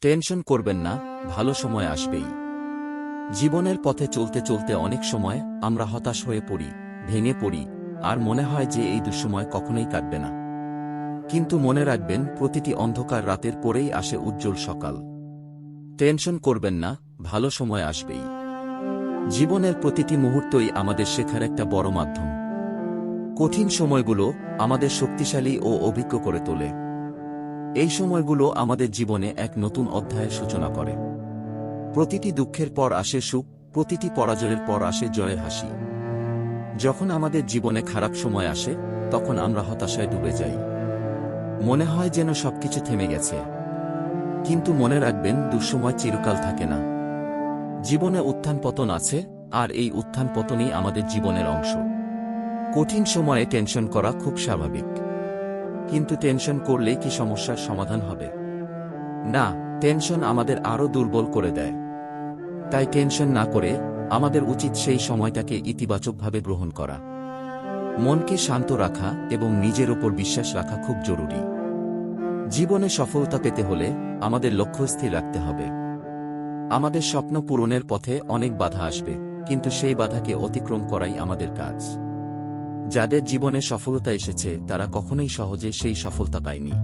Tension করবেন না, ভালো সময় আসবেই। জীবনের পথে চলতে চলতে অনেক সময় আমরা হতাশ হয়ে পড়ি, ভেঙে পড়ি, আর মনে হয় যে এই দুঃসময় কখনোই কাটবে না। কিন্তু মনে রাখবেন, প্রতিটি অন্ধকার রাতের পরেই আসে উজ্জ্বল সকাল। টেনশন করবেন না, ভালো সময় আসবেই। জীবনের প্রতিটি মুহূর্তই আমাদের শেখার একটা বড় মাধ্যম। কঠিন সময়গুলো আমাদের শক্তিশালী ও অভিজ্ঞ করে তোলে। এই সময়গুলো আমাদের জীবনে এক নতুন অধ্যায়ের সূচনা করে। প্রতিটি দুঃখের পর আসে সুখ, প্রতিটি পরাজয়ের পর আসে জয়ের হাসি। যখন আমাদের জীবনে খারাপ সময় আসে, তখন আমরা হতাশায় ডুবে যাই। মনে হয় যেন সবকিছু থেমে গেছে। কিন্তু মনে রাখবেন, দুঃসময় চিরকাল থাকে না। জীবনে উত্থান পতন আছে, আর এই উত্থান পতনই আমাদের জীবনের অংশ। কঠিন সময়ে টেনশন করা খুব স্বাভাবিক। কিন্তু টেনশন করলেই কি সমস্যার সমাধান হবে? না, টেনশন আমাদের আরও দুর্বল করে দেয়। তাই টেনশন না করে আমাদের উচিত সেই সময়টাকে ইতিবাচকভাবে গ্রহণ করা। মনকে শান্ত রাখা এবং নিজের ওপর বিশ্বাস রাখা খুব জরুরি। জীবনে সফলতা পেতে হলে আমাদের লক্ষ্য স্থির রাখতে হবে। আমাদের স্বপ্ন পূরণের পথে অনেক বাধা আসবে, কিন্তু সেই বাধাকে অতিক্রম করাই আমাদের কাজ। যাদের জীবনে সফলতা এসেছে তারা কখনোই সহজে সেই সফলতা পায়নি।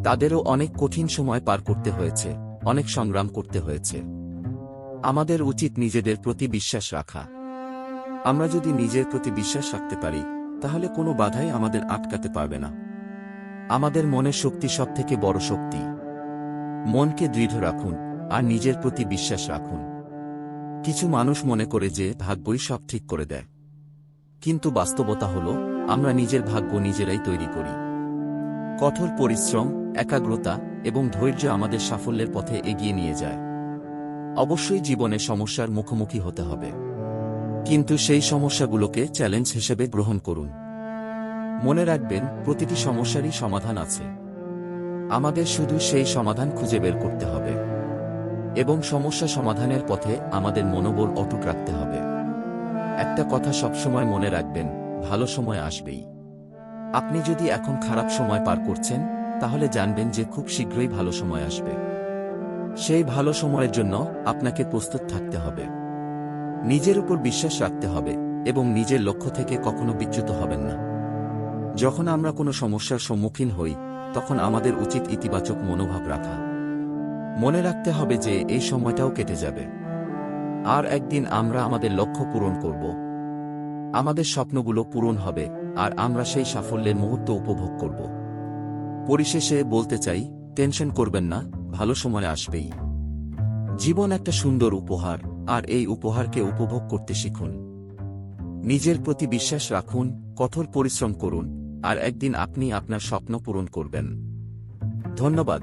তাদেরও অনেক কঠিন সময় পার করতে হয়েছে, অনেক সংগ্রাম করতে হয়েছে। আমাদের উচিত নিজেদের প্রতি বিশ্বাস রাখা। আমরা যদি নিজের প্রতি বিশ্বাস রাখতে পারি, তাহলে কোনো বাধাই আমাদের আটকাতে পারবে না। আমাদের মনের শক্তি সবথেকে বড় শক্তি। মনকে দৃঢ় রাখুন, আর নিজের প্রতি বিশ্বাস রাখুন। কিছু মানুষ মনে করে যে ভাগ্যই সব ঠিক করে দেয়। কিন্তু বাস্তবতা হল, আমরা নিজের ভাগ্য নিজেরাই তৈরি করি। কঠোর পরিশ্রম, একাগ্রতা এবং ধৈর্য আমাদের সাফল্যের পথে এগিয়ে নিয়ে যায়। অবশ্যই জীবনে সমস্যার মুখোমুখি হতে হবে, কিন্তু সেই সমস্যাগুলোকে চ্যালেঞ্জ হিসেবে গ্রহণ করুন। মনে রাখবেন, প্রতিটি সমস্যারই সমাধান আছে। আমাদের শুধু সেই সমাধান খুঁজে বের করতে হবে এবং সমস্যা সমাধানের পথে আমাদের মনোবল অটুট রাখতে হবে। একটা কথা সবসময় মনে রাখবেন, ভালো সময় আসবেই। আপনি যদি এখন খারাপ সময় পার করছেন, তাহলে জানবেন যে খুব শীঘ্রই ভালো সময় আসবে। সেই ভালো সময়ের জন্য আপনাকে প্রস্তুত থাকতে হবে। নিজের উপর বিশ্বাস রাখতে হবে এবং নিজের লক্ষ্য থেকে কখনো বিচ্যুত হবেন না। যখন আমরা কোনো সমস্যার সম্মুখীন হই, তখন আমাদের উচিত ইতিবাচক মনোভাব রাখা। মনে রাখতে হবে যে এই সময়টাও কেটে যাবে, আর একদিন আমরা আমাদের লক্ষ্য পূরণ করব। আমাদের স্বপ্নগুলো পূরণ হবে, আর আমরা সেই সাফল্যের মুহূর্ত উপভোগ করব। পরিশেষে বলতে চাই, টেনশন করবেন না, ভালো সময় আসবেই। জীবন একটা সুন্দর উপহার, আর এই উপহারকে উপভোগ করতে শিখুন। নিজের প্রতি বিশ্বাস রাখুন, কঠোর পরিশ্রম করুন, আর একদিন আপনি আপনার স্বপ্ন পূরণ করবেন। ধন্যবাদ।